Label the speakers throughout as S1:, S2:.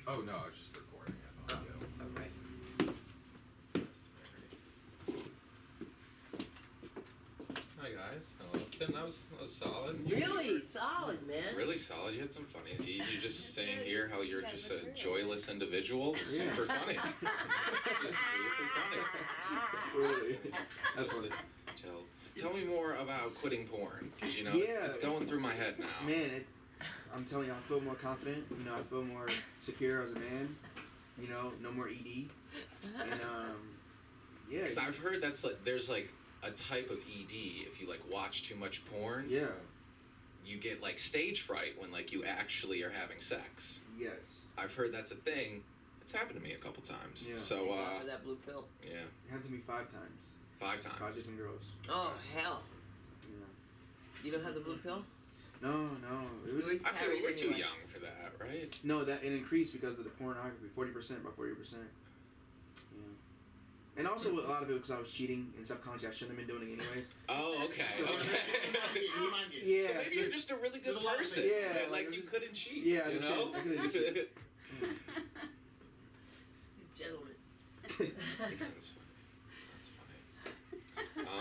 S1: Oh no, it's just recording it. Audio.
S2: Oh, right.
S3: Hi guys. Hello, Tim. That was solid.
S2: Really solid, man.
S3: Really solid. You had some funny. You just saying here how you're just a joyless individual. It's super funny. Just super funny.
S1: Really? That's funny.
S3: Tell me more about quitting porn, because you know it's going through my head now.
S4: Man, I'm telling you, I feel more confident. You know, I feel more secure as a man. You know, no more ED. And yeah.
S3: Because I've heard that's like there's like a type of ED if you like watch too much porn.
S4: Yeah.
S3: You get like stage fright when like you actually are having sex.
S4: Yes.
S3: I've heard that's a thing. It's happened to me a couple times.
S4: Yeah.
S3: So
S2: for that blue pill.
S3: Yeah.
S4: It happened to me 5 times.
S3: 5 times.
S4: 5 different girls.
S2: Oh hell.
S4: Yeah.
S2: You don't have the blue pill?
S4: No. It was,
S3: I feel we're too
S2: anyway.
S3: young for that, right?
S4: no, that it increased because of the pornography. 40% by 40%. Yeah. And also a lot of it because I was cheating and subconsciously I shouldn't have been doing it anyways.
S3: Oh, okay.
S4: So-
S3: Okay.
S4: Yeah.
S3: So maybe you're just a really good
S5: There's a lot of
S3: person.
S5: things.
S4: Yeah,
S3: But, like
S4: like,
S3: you couldn't cheat.
S4: yeah,
S3: You
S4: that's
S3: know?
S4: it. I couldn't cheat.
S2: He's a gentleman.
S3: That's funny. That's funny.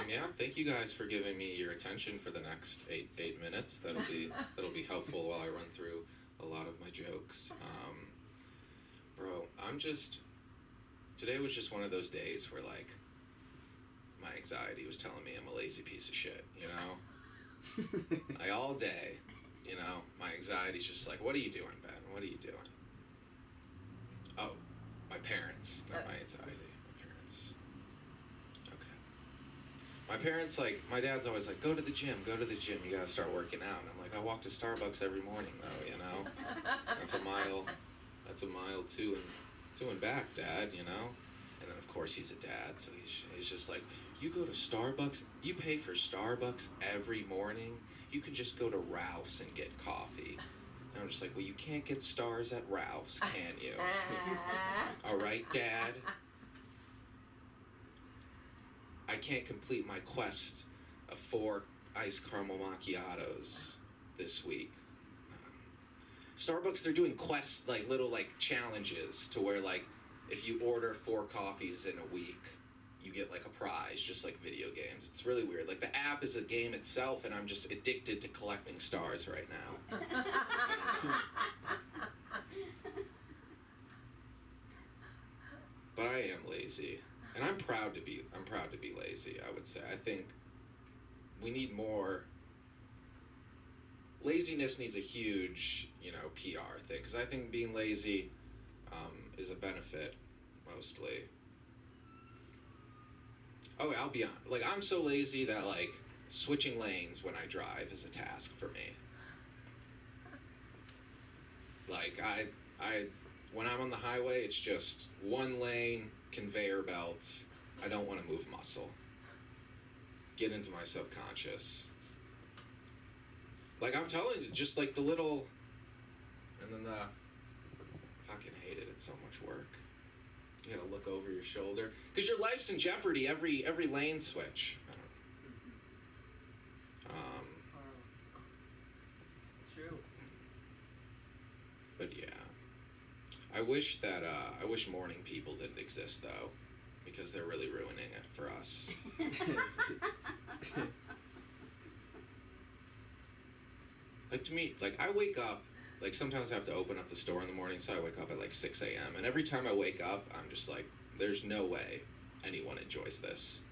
S3: Yeah. Thank you guys for giving me your attention for the next 8 minutes. That'll be helpful while I run through a lot of my jokes. Bro, today was just one of those days where like my anxiety was telling me I'm a lazy piece of shit, you know? Like all day, you know, my anxiety's just like, what are you doing, Ben? What are you doing? Oh, my parents, not my anxiety, my parents. Okay. My parents, like, my dad's always like, go to the gym, you gotta start working out. And I'm like, I walk to Starbucks every morning though, you know? That's a mile to and back, Dad, you know? And then of course he's a dad, so he's just like, you go to Starbucks, you pay for Starbucks every morning, you can just go to Ralph's and get coffee. And I'm just like, well, you can't get stars at Ralph's, can you? All right, Dad? I can't complete my quest of 4 iced caramel macchiatos this week. Starbucks, they're doing quests, like little like challenges to where like if you order 4 coffees in a week, you get like a prize, just like video games. It's really weird. Like the app is a game itself, and I'm just addicted to collecting stars right now. But I am lazy, and I'm proud to be lazy. I would say I think we need more. Laziness needs a huge, you know, PR thing, because I think being lazy is a benefit, mostly. Oh, I'll be honest. Like, I'm so lazy that, like, switching lanes when I drive is a task for me. Like, when I'm on the highway, it's just 1 lane, conveyor belt. I don't want to move muscle. Get into my subconscious. Like, I'm telling you, just like the little, and then the, fucking hate it, it's so much work. You gotta look over your shoulder, because your life's in jeopardy every lane switch.
S2: True.
S3: But yeah, I wish morning people didn't exist though, because they're really ruining it for us. Like, to me, like, I wake up, like, sometimes I have to open up the store in the morning, so I wake up at, like, 6 a.m., and every time I wake up, I'm just like, there's no way anyone enjoys this.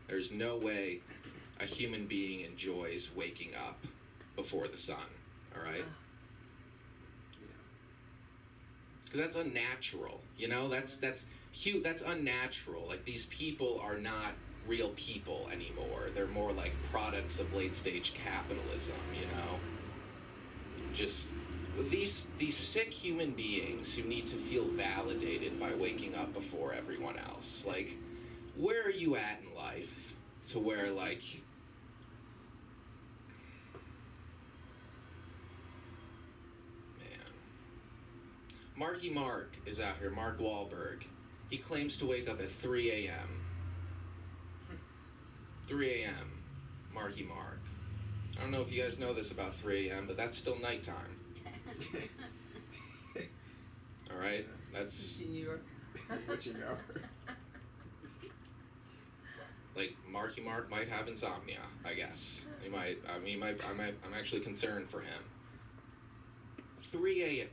S3: There's no way a human being enjoys waking up before the sun, all right? Because that's unnatural, you know? That's unnatural. Like, these people are not real people anymore. They're more like products of late-stage capitalism, you know? Just these sick human beings who need to feel validated by waking up before everyone else. Like, where are you at in life to where, like, man, Marky Mark is out here, Mark Wahlberg. He claims to wake up at 3 a.m. 3 a.m. Marky Mark. I don't know if you guys know this about 3 a.m., but that's still nighttime. All right? That's
S2: In New York.
S4: Witching hour.
S3: like Marky Mark might have insomnia. I guess he might. I mean, I'm actually concerned for him. 3 a.m.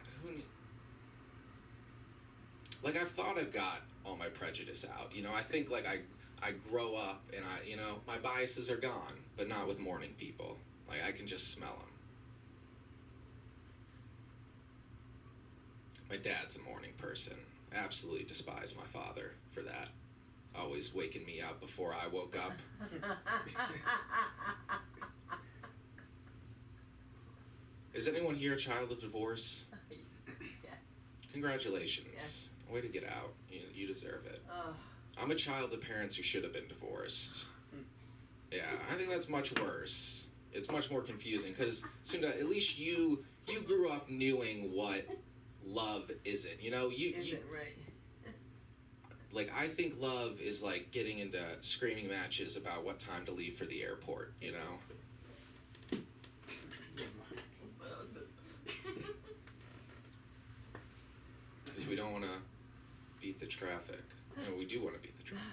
S3: Like I've thought I've got all my prejudice out. You know, I think like I grow up and my biases are gone, but not with morning people. Like I can just smell them. My dad's a morning person. Absolutely despise my father for that. Always waking me up before I woke up. Is anyone here a child of divorce?
S2: Yes.
S3: Congratulations.
S2: Yes.
S3: Way to get out. You deserve it.
S2: Oh.
S3: I'm a child of parents who should have been divorced. Yeah, I think that's much worse. It's much more confusing because Sunda, at least you grew up knowing what love isn't. You know,
S2: Is it right?
S3: like I think love is like getting into screaming matches about what time to leave for the airport. You know. Because we don't want to beat the traffic. No, we do want to beat the traffic.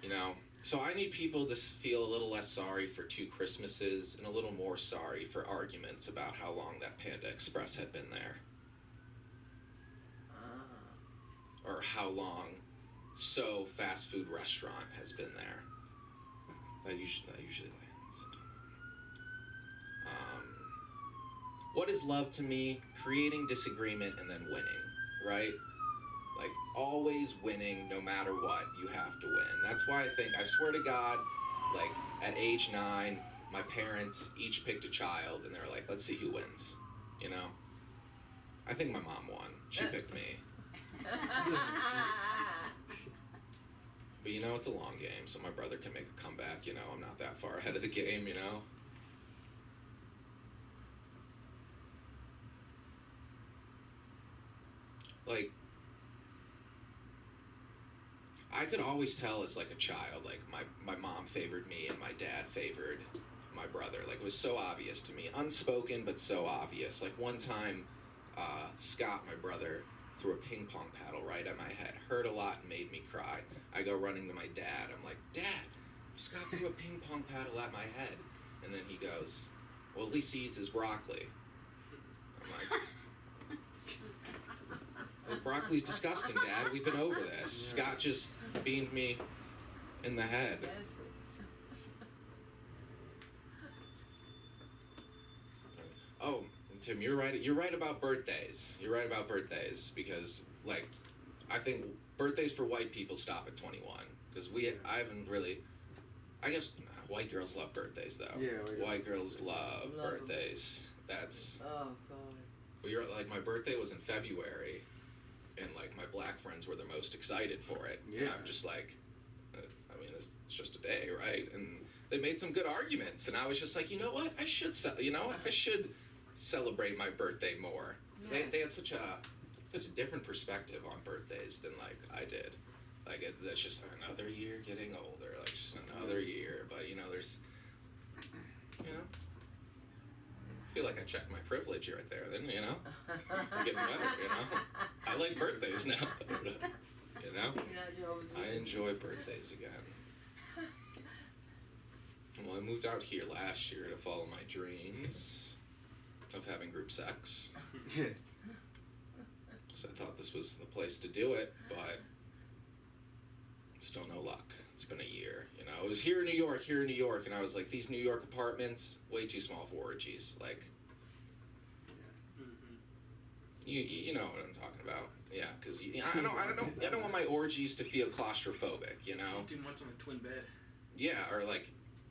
S3: You know, so I need people to feel a little less sorry for 2 Christmases and a little more sorry for arguments about how long that Panda Express had been there. Or how long so fast food restaurant has been there. That usually lands. What is love to me? Creating disagreement and then winning, right? Like, always winning no matter what, you have to win. That's why I swear to God, like, at age 9, my parents each picked a child, and they were like, let's see who wins, you know? I think my mom won. She picked me. But, you know, it's a long game, so my brother can make a comeback, you know? I'm not that far ahead of the game, you know? Like, I could always tell as like a child, like my mom favored me and my dad favored my brother. Like it was so obvious to me, unspoken but so obvious. Like one time, Scott, my brother, threw a ping pong paddle right at my head. Hurt a lot and made me cry. I go running to my dad. I'm like, Dad, Scott threw a ping pong paddle at my head. And then he goes, well, at least he eats his broccoli. I'm like, well, broccoli's disgusting, Dad. We've been over this.
S4: Yeah.
S3: Scott just beamed me in the head.
S2: Yes.
S3: Oh, Tim, you're right. You're right about birthdays. You're right about birthdays because, like, I think birthdays for white people stop at 21 because I haven't really. I guess white girls love birthdays though.
S4: Yeah,
S3: white girls love
S2: Love 'em.
S3: birthdays. That's.
S2: Oh God.
S3: Well, you're like my birthday was in February, and like my black friends were the most excited for it. And
S4: Yeah.
S3: I'm just like, I mean, it's just a day, right? And they made some good arguments, and I was just like, you know what? I should celebrate my birthday more. 'Cause they had such a different perspective on birthdays than like I did. Like that's just another year getting older, like just another year. But you know, there's, you know. I feel like I checked my privilege right there. Then you know, I'm getting better. You know, I like birthdays now. You know, I enjoy birthdays again. Well, I moved out here last year to follow my dreams of having group sex. So I thought this was the place to do it, but still no luck. It's been a year, you know. It was here in New York, and I was like, these New York apartments, way too small for orgies. Like, you know what I'm talking about. Yeah, because I don't want my orgies to feel claustrophobic, you know.
S5: Too much on a twin bed.
S3: Yeah, or like,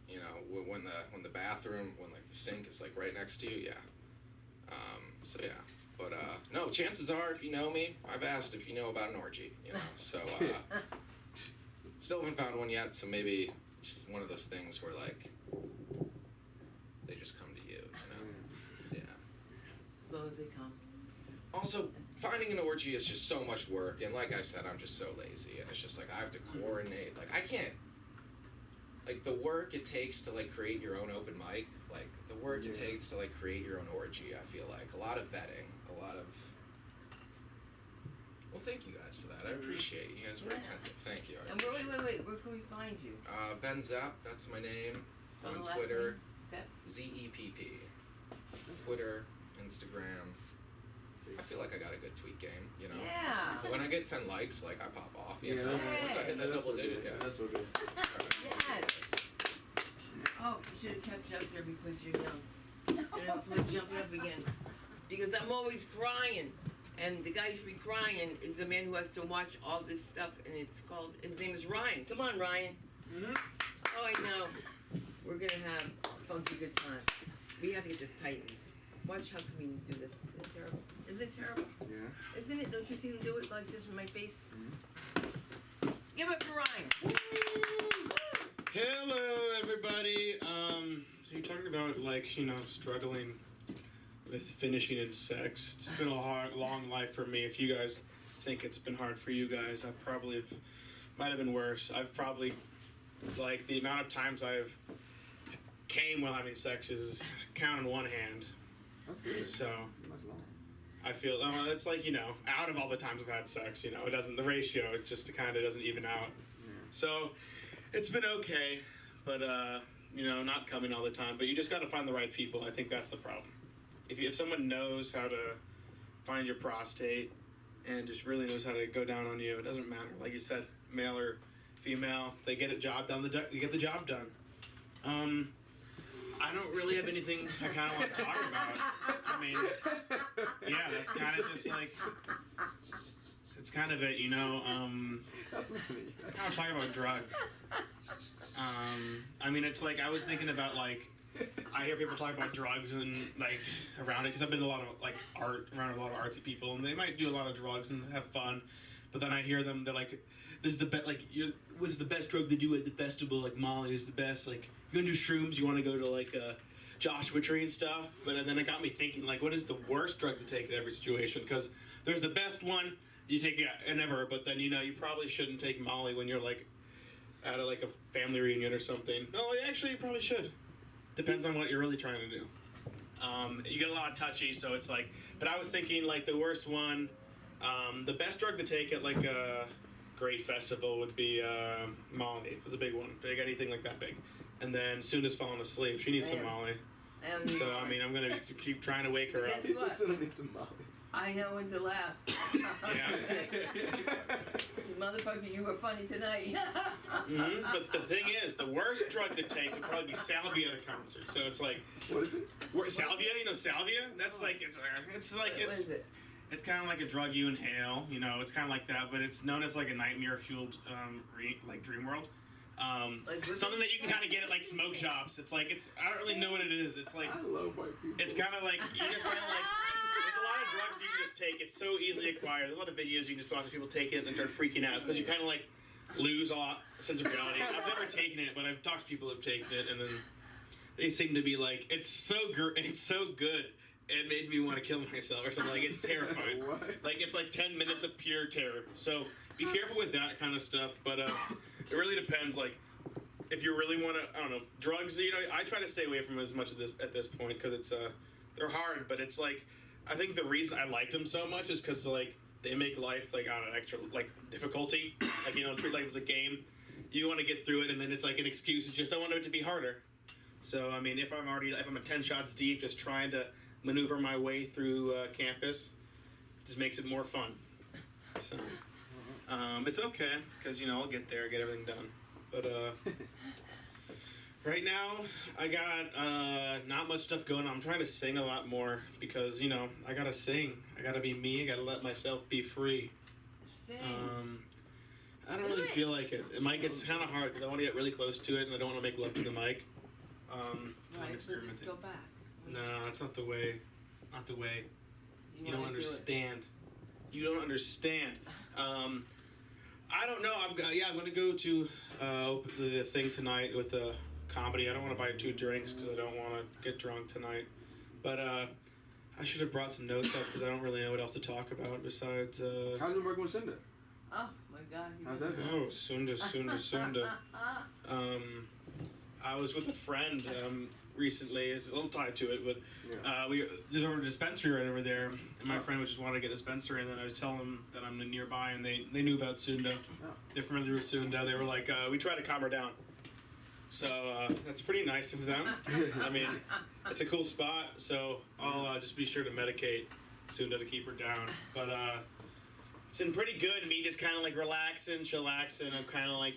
S3: you know, when the bathroom, when like the sink is like right next to you, yeah. So yeah, but no, chances are, if you know me, I've asked if you know about an orgy, you know. So still haven't found one yet. So maybe it's just one of those things where like they just come to you, you know. Yeah.
S2: As long as they come.
S3: Also, finding an orgy is just so much work, and like I said, I'm just so lazy, and it's just like I have to coordinate. Like I can't. Like the work it takes to like create your own open mic, like the work it takes to like create your own orgy, I feel like a lot of vetting, a lot of. Well, thank you guys for that. I appreciate it. You guys were
S2: Yeah.
S3: attentive. Thank you. I
S2: And
S3: appreciate
S2: wait, where can we find you?
S3: it. Ben Zepp, that's my name.
S2: Spell the
S3: On
S2: last
S3: Twitter,
S2: name? Zepp?
S3: ZEPP. Twitter, Instagram. I feel like I got a good tweet game, you know?
S2: Yeah.
S3: But when I get 10 likes, like, I pop off, you
S4: Yeah,
S3: know?
S4: that's-
S3: Once I hit that double digit, yeah.
S4: That's what good.
S3: Alright.
S2: Yes. Oh, you should have kept you up there because you're young. You know, for jumping up again. Because I'm always crying. And the guy who should be crying is the man who has to watch all this stuff, and it's called, his name is Ryan. Come on, Ryan. Oh, I know. We're gonna have a funky good time. We have to get this tightened. Watch how comedians do this. Isn't it terrible? Isn't it terrible?
S4: Yeah.
S2: Isn't it? Don't you see them do it like this with my face? Give it for Ryan. Woo!
S5: Hello, everybody. So you're talking about, like, you know, struggling with finishing in sex. It's been a hard, long life for me. If you guys think it's been hard for you guys, I probably might have been worse. I've probably, like, the amount of times I've came while having sex is count on one hand.
S4: That's good.
S5: So
S4: That's long.
S5: I feel it's like, you know, out of all the times I've had sex, you know, it doesn't, the ratio, it just kind of doesn't even out.
S4: Yeah.
S5: So it's been okay, but you know, not coming all the time. But you just got to find the right people. I think that's the problem. If someone knows how to find your prostate and just really knows how to go down on you, it doesn't matter. Like you said, male or female, they get a job done. They get the job done. I don't really have anything I kind of want to talk about. I mean, yeah, that's kind of just like, it's kind of it, you know.
S4: That's funny.
S5: I kind of talk about drugs. I mean, it's like I was thinking about, like, I hear people talk about drugs and, like, around it because I've been to a lot of, like, around a lot of artsy people, and they might do a lot of drugs and have fun, but then I hear them, they're like, this is the best, like, what's the best drug to do at the festival? Like, Molly is the best. Like, you're gonna do shrooms, you want to go to, like, Joshua Tree and stuff, but then it got me thinking, like, what is the worst drug to take in every situation? Because there's the best one, you take it ever, but then, you know, you probably shouldn't take Molly when you're, like, at like a family reunion or something. No, actually, you probably should. Depends on what you're really trying to do. You get a lot of touchy, so it's like. But I was thinking, like, the worst one, the best drug to take at, like, a great festival would be Molly. For the big one, big anything like that big. And then Suna's falling asleep. She needs some Molly. So I mean, I'm gonna keep trying to wake her up.
S4: He just still needs some Molly.
S2: I know when to laugh. Motherfucker, you were funny tonight.
S5: But the thing is, the worst drug to take would probably be salvia at a concert. So it's like,
S4: What is it?
S5: salvia? You know salvia? That's like
S2: What is it?
S5: it's kind of like a drug you inhale. You know, it's kind of like that, but it's known as like a nightmare-fueled like dream world.
S2: Like
S5: Something that you can kind of get at like smoke shops. It's like I don't really know what it is. It's like
S4: I love white people.
S5: it's kind of like you just kind of like. There's a lot of drugs you can just take. It's so easily acquired. There's a lot of videos you can just watch people take it and start freaking out because you kind of like lose all sense of reality. I've never taken it, but I've talked to people who've taken it, and then they seem to be like, it's so good. It made me want to kill myself or something. Like, it's terrifying.
S4: What?
S5: Like, it's like 10 minutes of pure terror. So be careful with that kind of stuff. But it really depends. Like, if you really want to, I don't know, drugs. You know, I try to stay away from as much of this at this point because it's they're hard. But it's like, I think the reason I liked them so much is because like they make life like on an extra like difficulty. Like, you know, treat life as a game. You want to get through it, and then it's like an excuse. It's just I want it to be harder. So I mean, if I'm a 10 shots deep, just trying to maneuver my way through campus, just makes it more fun. So it's okay because, you know, I'll get there, get everything done. But right now I got not much stuff going on. I'm trying to sing a lot more because, you know, I gotta sing. I gotta be me. I gotta let myself be free. I don't really feel like it. The mic, it's kind of hard because I want to get really close to it and I don't want to make love to the mic. I'm
S2: Right, so
S5: experimenting.
S2: just go back.
S5: No, that's not the way. Not the way. You don't
S2: wanna do it.
S5: understand. You don't understand. I don't know. I'm gonna go to the thing tonight with the comedy. I don't want to buy 2 drinks because I don't want to get drunk tonight. But I should have brought some notes up because I don't really know what else to talk about besides.
S4: How's it working with Cinda?
S2: Oh my God.
S4: How's that going?
S5: Oh, Sunda. I was with a friend. recently. It's a little tied to it, but
S4: Yeah.
S5: there's a dispensary right over there, and my friend was just wanted to get a dispensary, and then I was telling them that I'm nearby, and they knew about Sunda.
S4: Oh.
S5: They're familiar with Sunda. They were like, we tried to calm her down. So that's pretty nice of them. I mean, it's a cool spot, so I'll just be sure to medicate Sunda to keep her down. But it's been pretty good. Me just kind of like relaxing, chillaxing. I'm kind of like,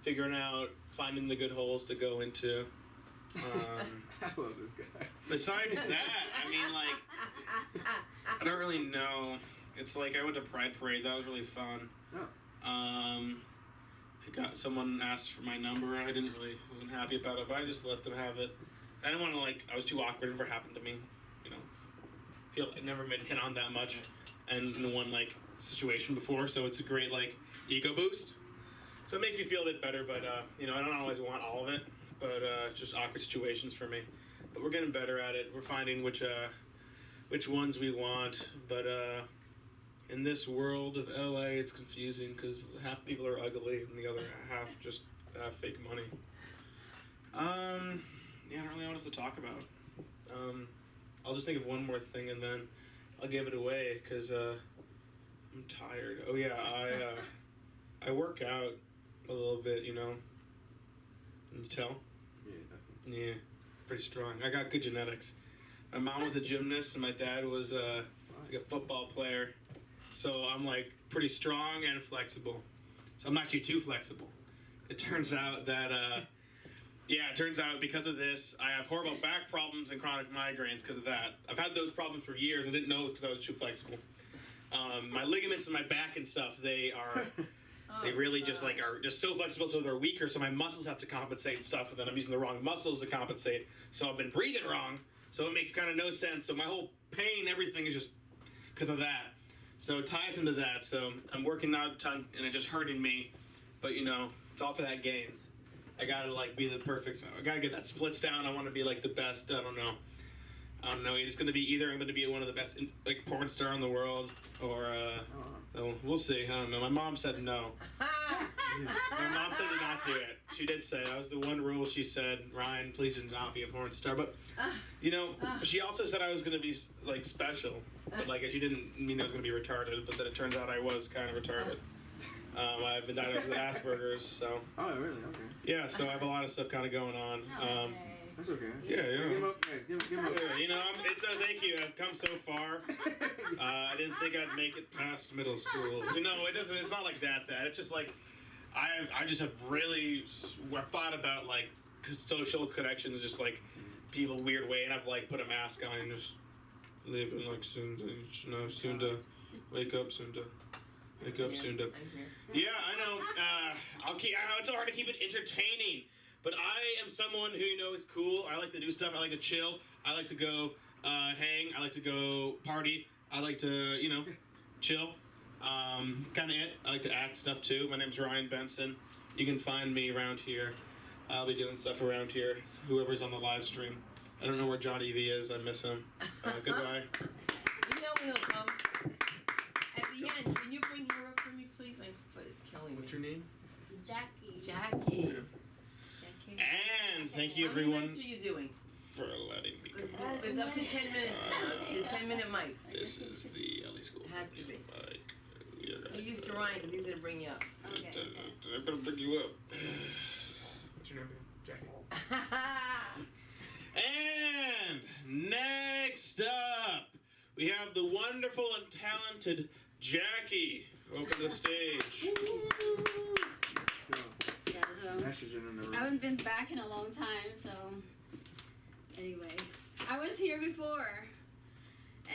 S5: figuring out, finding the good holes to go into.
S4: I love this guy.
S5: Besides that, I mean, like, I don't really know. It's like I went to Pride Parade. That was really fun.
S4: Oh.
S5: I got someone asked for my number. I wasn't happy about it, but I just let them have it. I didn't want to I was too awkward. It never happened to me. Feel like I've never been hit on that much, and in one situation before. So it's a great ego boost. So it makes me feel a bit better. But I don't always want all of it. But it's just awkward situations for me. But we're getting better at it. We're finding which ones we want. But in this world of LA, it's confusing because half the people are ugly and the other half just have fake money. I don't really know what else to talk about. I'll just think of one more thing and then I'll give it away because I'm tired. Oh yeah, I work out a little bit, Can you tell?
S1: Yeah, definitely.
S5: Yeah, pretty strong. I got good genetics. My mom was a gymnast and my dad was a football player. So I'm pretty strong and flexible. So I'm actually too flexible. It turns out that, because of this, I have horrible back problems and chronic migraines because of that. I've had those problems for years and didn't know it was because I was too flexible. My ligaments in my back and stuff, they really just are just so flexible, so they're weaker, so my muscles have to compensate and stuff, and then I'm using the wrong muscles to compensate. So I've been breathing wrong, so it makes kind of no sense. So my whole pain, everything is just because of that. So it ties into that. So I'm working out a ton, and it's just hurting me. But it's all for that gains. I gotta be the perfect. I gotta get that splits down. I want to be the best. I don't know. It's gonna be either I'm gonna be one of the best porn star in the world, or we'll see. I don't know. My mom said no. My mom said to not do it. She did say that was the one rule. She said, Ryan, please do not be a porn star. But she also said I was gonna be special. But she didn't mean I was gonna be retarded. But then it turns out I was kind of retarded. I've been diagnosed with Asperger's, so.
S4: Oh, really? Okay.
S5: Yeah, so I have a lot of stuff kind of going on.
S4: That's okay.
S5: Yeah.
S4: Give him up, guys. Give him up.
S5: It's thank you. I've come so far. I didn't think I'd make it past middle school. It doesn't. It's not like that bad. It's just I just have really thought about social connections, just people weird way, and I've put a mask on and just living soon to wake up soon to. Wake up soon to. Yeah, I know. I know it's so hard to keep it entertaining, but I am someone who is cool. I like to do stuff. I like to chill. I like to go hang. I like to go party. I like to chill. Kind of it. I like to act stuff too. My name's Ryan Benson. You can find me around here. I'll be doing stuff around here. Whoever's on the live stream. I don't know where Johnny V is. I miss him. Goodbye.
S2: When he'll come. At the end, can you bring her up for me, please? My foot is killing me.
S4: What's your name?
S6: Jackie.
S2: Jackie.
S4: Yeah.
S5: And thank you
S2: How many
S5: everyone
S2: minutes are you doing?
S5: for letting me come on.
S2: It's up to 10 minutes now. It's the 10-minute mics.
S5: This is the LA School.
S2: Has to be.
S5: We are
S2: Get used to Ryan because he's going to bring you up.
S6: Okay.
S5: I'm gonna pick you up.
S4: What's your name? Jackie.
S5: And next up, we have the wonderful and talented Jackie. Welcome to the stage.
S4: Let's go.
S6: Yeah, so
S4: Nitrogen in the room.
S6: I haven't been back in a long time, so anyway, I was here before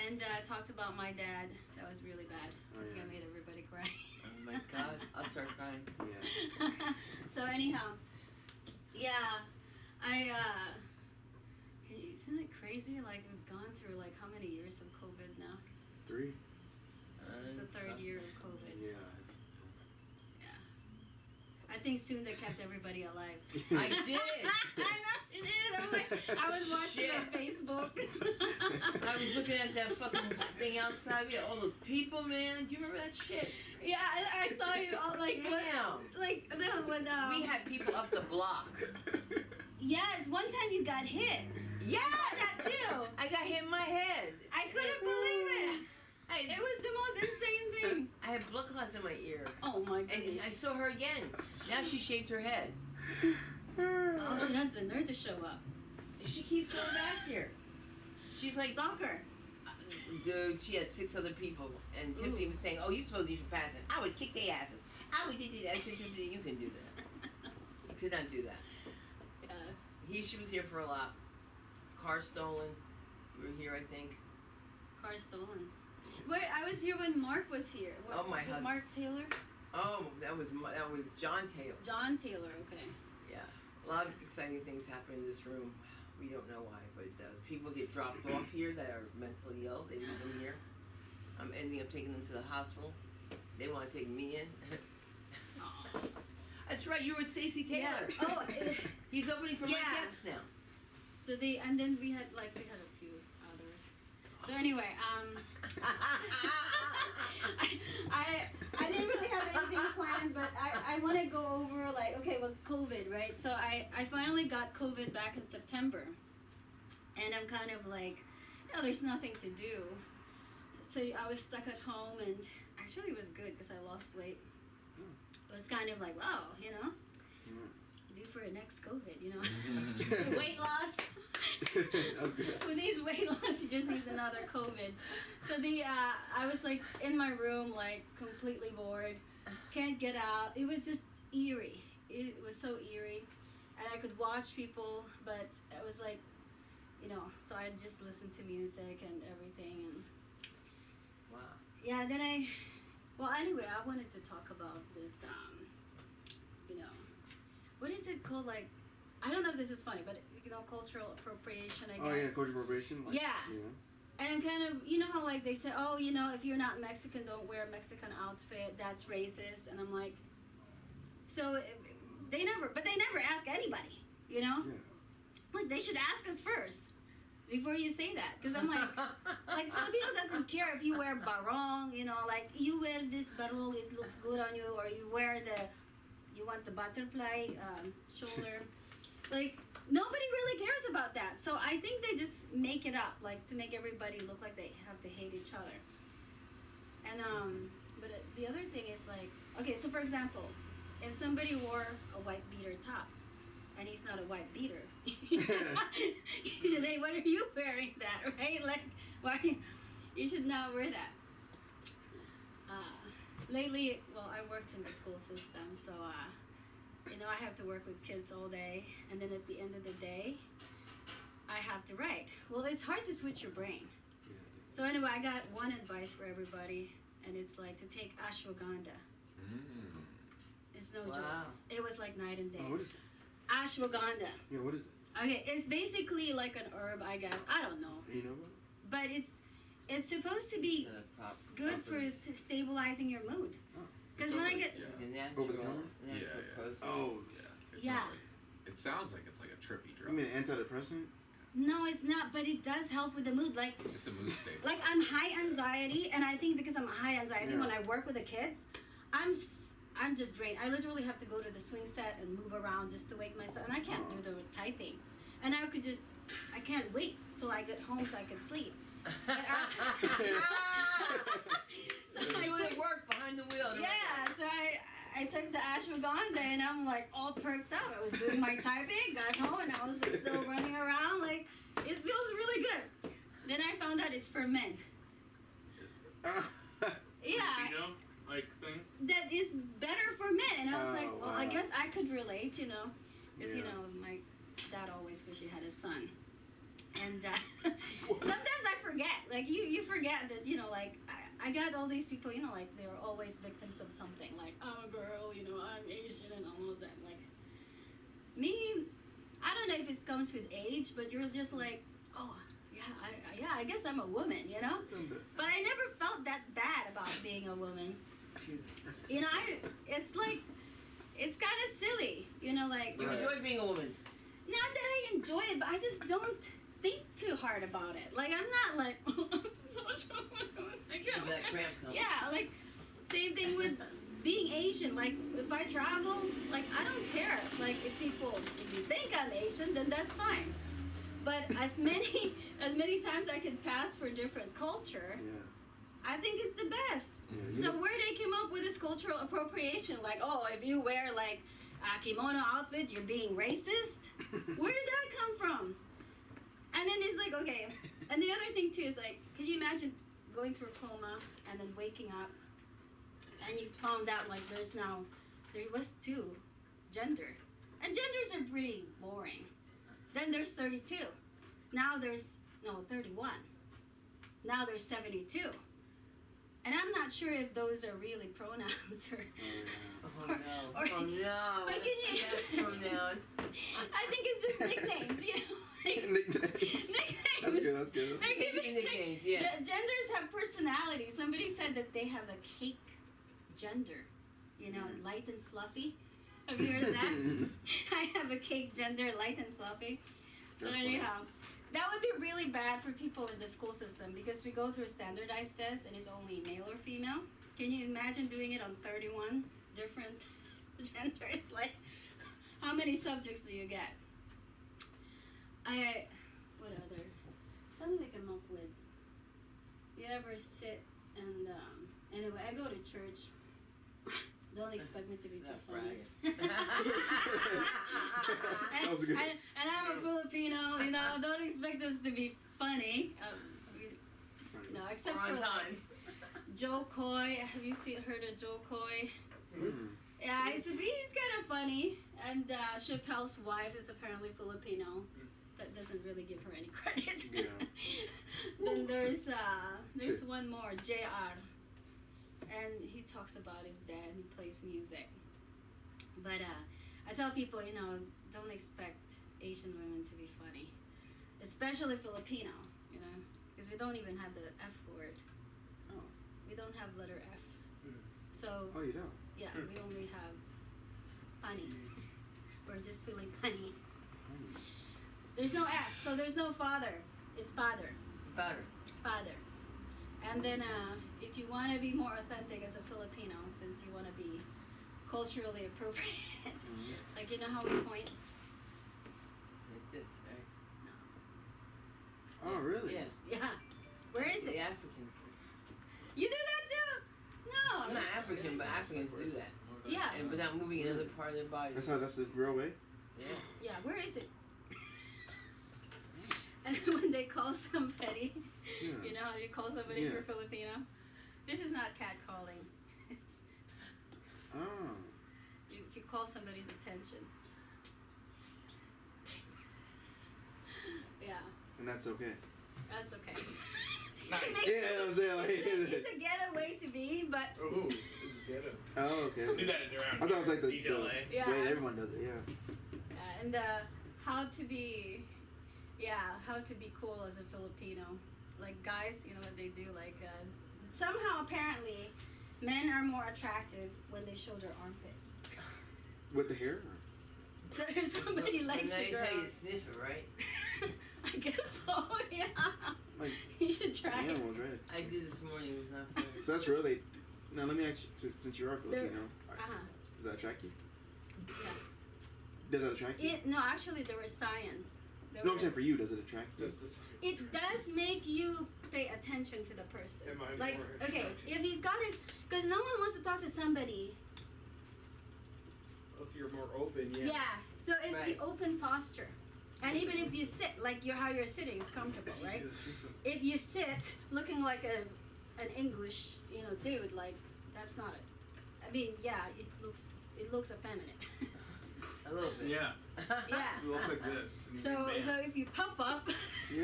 S6: and talked about my dad. That was really bad.
S4: Oh,
S6: I think
S4: yeah.
S6: I made everybody cry.
S2: Oh my God. I'll start crying.
S4: Yeah.
S6: So anyhow, yeah, isn't it crazy? We've gone through how many years of COVID now?
S4: 3.
S6: This is the third year of COVID.
S4: Yeah.
S6: I think soon they kept everybody alive.
S2: I did.
S6: I know she did. I was watching on Facebook.
S2: I was looking at that fucking thing outside. We had all those people, man. Do you remember that shit?
S6: Yeah, I saw you all
S2: Damn.
S6: when
S2: We had people up the block.
S6: Yes, one time you got hit.
S2: Yeah,
S6: that too.
S2: I got hit in my head.
S6: I couldn't believe it.
S2: I,
S6: It was the most insane thing.
S2: I had blood clots in my ear.
S6: Oh my
S2: And
S6: goodness.
S2: I saw her again. Now she shaved her head.
S6: Oh, she has the nerve to show up.
S2: She keeps going back here. She's like,
S6: Stalker.
S2: dude, she had 6 other people. And Tiffany was saying, oh, you suppose you should pass it. I would kick their asses. I would do that. I said, Tiffany, you can do that. You could not do that. She was here for a lot. Car stolen. You were here, I think.
S6: Car stolen. Wait, I was here when Mark was here. What,
S2: Oh, my
S6: was it
S2: husband.
S6: Mark Taylor?
S2: Oh, that was John Taylor.
S6: John Taylor, okay.
S2: Yeah, a lot of exciting things happen in this room. We don't know why, but it does. People get dropped off here that are mentally ill. They leave them here. I'm ending up taking them to the hospital. They want to take me in.
S6: Aw.
S2: That's right. You were with Stacey Taylor.
S6: Yeah. Oh,
S2: He's opening for Mike
S6: Yeah.
S2: Epps now.
S6: so and then we had a few others. So anyway, I didn't really have anything planned, but I want to go over like, okay, with COVID, right? So I finally got COVID back in September, and I'm kind of like, there's nothing to do. So I was stuck at home, and actually it was good because I lost weight. It was kind of like, wow, due for a next COVID, weight loss.
S4: That was good.
S6: Who needs weight loss? You just need another COVID. So I was like in my room, like completely bored, can't get out. It was just eerie. It was so eerie, and I could watch people, but it was like, so I just listened to music and everything, and
S2: Wow.
S6: yeah. Then anyway, I wanted to talk about this. What is it called? Like, I don't know if this is funny, but cultural appropriation, I guess.
S4: Oh yeah, cultural appropriation. Like,
S6: Yeah. And I'm kind of, how like they say, oh, if you're not Mexican, don't wear a Mexican outfit. That's racist. And I'm like, so they never ask anybody,
S4: Yeah.
S6: Like they should ask us first before you say that. Because I'm like Filipinos doesn't care if you wear barong, like you wear this barong, it looks good on you, or you want the butterfly shoulder. Like, nobody really cares about that. So I think they just make it up, like, to make everybody look like they have to hate each other. And, but the other thing is, like, okay, so for example, if somebody wore a white beater top, and he's not a white beater, you should say, why are you wearing that, right? Like, why, you should not wear that. Lately, well, I worked in the school system, so, I have to work with kids all day, and then at the end of the day, I have to write. Well, it's hard to switch your brain. So anyway, I got one advice for everybody, and it's like to take ashwagandha. It's no joke.
S2: Wow.
S6: It was like night and day.
S4: Oh, what is it?
S6: Ashwagandha.
S4: Yeah, what is it?
S6: Okay, it's basically like an herb, I guess. I don't know,
S4: You know what?
S6: but it's supposed to be good for stabilizing your mood. Because when I get
S1: Yeah.
S2: The natural,
S4: Over the counter?
S2: natural
S1: Yeah.
S2: process.
S1: Oh, yeah. It's
S6: Yeah.
S1: not like- it sounds like it's like a trippy drug.
S4: You mean an antidepressant?
S6: no, it's not, but it does help with the mood. Like
S1: It's a mood stabilizer.
S6: Like I'm high anxiety, and I think because I'm high anxiety,
S4: Yeah.
S6: when I work with the kids, I'm just drained. I literally have to go to the swing set and move around just to wake myself, and I can't do the typing. And I can't wait till I get home so I can sleep. But so
S2: You
S6: I
S2: doing
S6: took,
S2: work behind the wheel.
S6: yeah, so I took the ashwagandha, and I'm like all perked up. I was doing my typing, got home, and I was like, still running around. Like it feels really good. Then I found out it's for men. Yeah.
S5: Like thing.
S6: That is better for men. And I was like, well, I
S4: wow.
S6: guess I could relate, because,
S4: Yeah.
S6: my dad always wished he had a son. And sometimes I forget, like, you forget that, like, I got all these people, like, they were always victims of something, like, I'm a girl, I'm Asian and all of that. Like, me, I don't know if it comes with age, but you're just like, oh, yeah, I guess I'm a woman, But I never felt that bad about being a woman. It's like, it's kind of silly, like.
S2: You enjoy being a woman.
S6: Not that I enjoy it, but I just don't think too hard about it. Like, I'm not like, I'm such a woman. Like,
S2: That cramp comes.
S6: yeah, like, same thing with being Asian. Like if I travel, like I don't care. Like if you think I'm Asian, then that's fine. But as many times I could pass for different culture,
S4: Yeah.
S6: I think it's the best.
S4: Yeah.
S6: So where they came up with this cultural appropriation, like, oh, if you wear like a kimono outfit, you're being racist. Where did that come from? And then it's like, okay. And the other thing too is like, can you imagine going through a coma and then waking up and you found out like there was 2 gender. And genders are pretty boring. Then there's 32. Now there's 31. Now there's 72. And I'm not sure if those are really pronouns or
S2: Oh no.
S6: or-
S2: Oh no.
S6: but can you
S2: That's pronoun.
S6: I think it's just nicknames, you know. Like,
S4: Nicknames.
S6: nicknames.
S4: That's good. That's good.
S6: They're giving
S2: Nicknames, yeah.
S6: Genders have personality. Somebody said that they have a cake gender. You know, light and fluffy. Have you heard of that? I have a cake gender, light and fluffy. So
S4: That's funny.
S6: anyhow, that would be really bad for people in the school system because we go through a standardized test and it's only male or female. Can you imagine doing it on 31 different genders? Like, how many subjects do you get? What other? Something to come up with. You ever sit and, anyway, I go to church. Don't expect me to be too
S2: Not
S6: funny.
S4: That was good.
S6: And I'm a Filipino, you know, don't expect us to be funny. No, except
S2: We're on
S6: for
S2: time.
S6: Joe Coy. Have you heard of Joe Coy?
S4: Mm.
S6: Yeah, he's kind of funny. And Chappelle's wife is apparently Filipino. That doesn't really give her any credit.
S4: Yeah.
S6: Then there's
S4: Shit.
S6: one more, JR. And he talks about his dad. He plays music. But I tell people, you know, don't expect Asian women to be funny, especially Filipino. You know, because we don't even have the F word.
S4: Oh.
S6: We don't have letter F.
S5: Mm.
S6: So
S4: Oh, you don't.
S6: yeah, we only have funny. We're just feeling funny. There's no F, so there's no father. It's father.
S2: Butter.
S6: Father. And then if you want to be more authentic as a Filipino, since you want to be culturally appropriate, like you know how we point?
S2: Like this, right?
S4: Oh, really?
S2: Yeah.
S6: Yeah. Where is
S2: The
S6: it?
S2: Africans.
S6: You do that too? No.
S2: I'm not African, but Africans do that.
S6: Yeah.
S2: And without moving another part of their body.
S4: That's the real way.
S2: Yeah.
S6: Yeah, where is it? And when they call somebody,
S4: Yeah.
S6: you know how you call somebody
S4: Yeah.
S6: for Filipino? This is not catcalling. It's
S4: Oh.
S6: if you call somebody's attention. Yeah,
S4: And that's okay.
S6: that's okay.
S5: Nice.
S6: It makes
S4: Yeah, I'm saying like.
S6: it's a getaway to be, but
S5: Ooh, it's ghetto.
S4: Oh, okay.
S5: Do that around
S4: I thought it was like the
S5: DJLA.
S6: Yeah.
S4: way everyone does it. Yeah.
S6: and how to be cool as a Filipino. Like guys, you know what they do? Like somehow apparently, men are more attractive when they show their armpits.
S4: With the hair.
S6: So if somebody likes
S2: and
S6: a
S2: they
S6: girl,
S2: tell you to sniff it, right?
S6: I guess so. Yeah.
S4: Like
S6: You should try it.
S4: animals, right?
S2: I did this morning. It was not fun.
S4: So that's really. Now let me ask you, since you are Filipino,
S6: Uh-huh.
S4: does that attract you?
S6: Yeah.
S4: Does that attract you?
S6: No, actually, there was science.
S4: No, I'm saying for you, does it attract you?
S5: Does this
S6: It does make you pay attention to the person.
S5: Am I
S6: Like,
S5: more
S6: okay,
S5: attracted?
S6: if he's got his, because no one wants to talk to somebody.
S5: If you're more open,
S6: Yeah. So it's
S2: Right.
S6: the open posture, and even if you sit, like how you're sitting is comfortable, right? If you sit looking like an English, you know, dude, like that's not it. I mean, yeah, it looks effeminate.
S2: A little bit.
S5: Yeah.
S6: Yeah.
S5: You look like this. and you're
S6: So
S5: a man.
S6: so if you pump up,
S4: Yeah.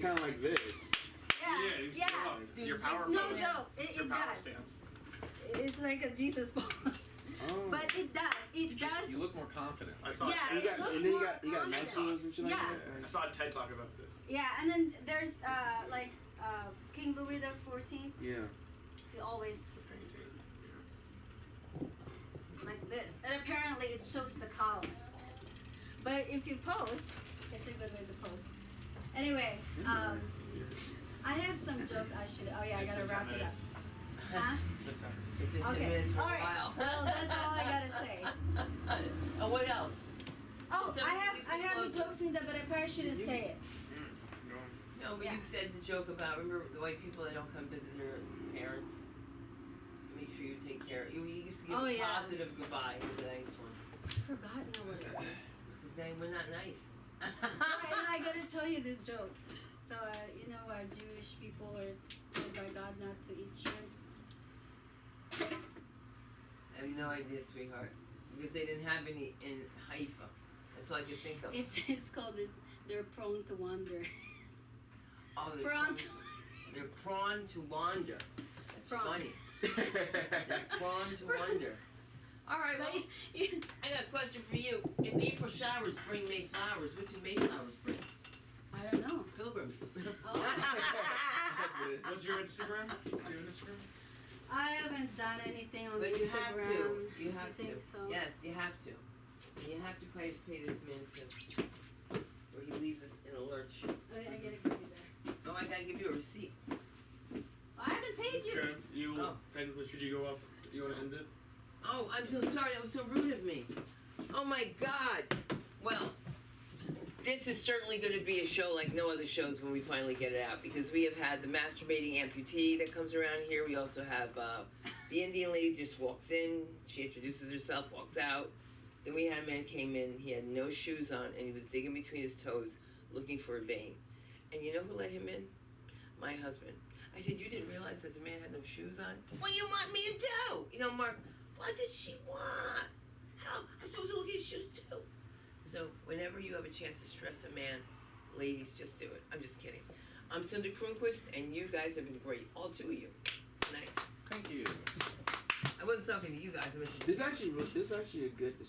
S4: Kind of like this.
S5: you
S6: yeah.
S5: show off.
S2: Dude,
S5: You're
S2: it's
S5: powerful.
S6: No
S2: Yeah.
S6: joke.
S5: It's
S6: It
S5: your power
S6: does.
S5: stance.
S6: It's like a Jesus pose.
S4: Oh.
S6: But it does. It does.
S1: You look more confident.
S5: I saw
S6: Yeah,
S4: You
S6: it
S4: got,
S6: looks
S4: and then
S6: more
S4: you got
S6: confident.
S4: muscles and shit
S6: Yeah.
S4: like
S5: I
S4: that.
S5: saw a TED talk about this.
S6: Yeah, and then there's like King Louis the 14th.
S4: Yeah.
S6: He always
S5: Painting.
S6: like this, and apparently it shows the calves. But if you pose, it's a good way to pose. Anyway, I have some jokes I should. Oh yeah, I gotta wrap it up. Huh?
S5: Spend time.
S4: So
S2: It's been 10
S6: Okay.
S2: minutes for
S6: All
S2: a
S6: right.
S2: while.
S6: Well, that's all I gotta say.
S2: Oh, what else?
S6: Oh,
S2: Something
S6: I have
S2: you
S6: the
S2: close
S6: jokes in there, but I probably shouldn't
S2: Did you?
S6: say it.
S2: No, but
S6: Yeah.
S2: you said the joke about, remember the white people that don't come visit their parents? Make sure you take care. You used to give
S6: Oh,
S2: a
S6: yeah.
S2: positive goodbye. It was a nice one.
S6: I forgot now what it was.
S2: Because then we're not nice.
S6: And I gotta tell you this joke. So, Jewish people are told by God not to eat shrimp.
S2: I have no idea, sweetheart. Because they didn't have any in Haifa. That's all I could think of.
S6: It's called they're prone to wander.
S2: Oh, they're
S6: Prone to
S2: They're prone to wander. That's
S6: Prawn.
S2: funny. They're prone to wander. All right, well,
S6: Like,
S2: I got a question for you. If April showers bring May flowers, what do May flowers bring?
S6: I don't know.
S2: Pilgrims.
S6: Oh.
S5: What's your Instagram? Do you have an Instagram?
S6: I haven't done anything on
S2: But
S6: Instagram.
S2: you have to. You have
S6: I think
S2: to.
S6: so.
S2: Yes, you have to. And you have to pay this man too. Or he leaves us in a lurch.
S6: I gotta give you that.
S2: Oh, I gotta give you a receipt.
S6: I haven't paid you.
S5: Okay. You
S2: Oh.
S5: technically should you go up? You want to end it?
S2: Oh, I'm so sorry. That was so rude of me. Oh my God. Well, this is certainly going to be a show like no other shows when we finally get it out, because we have had the masturbating amputee that comes around here. We also have the Indian lady just walks in, she introduces herself, walks out. Then we had a man came in, he had no shoes on, and he was digging between his toes looking for a vein. And you know who let him in? My husband. I said, you didn't realize that the man had no shoes on? What do you want me to do? You know, Mark, what did she want? How? I'm supposed to look at his shoes too. So whenever you have a chance to stress a man, ladies, just do it. I'm just kidding. I'm Cinder Kronquist, and you guys have been great. All two of you. Good night.
S4: Thank you.
S2: I wasn't talking to you guys. I meant to
S4: This is actually a good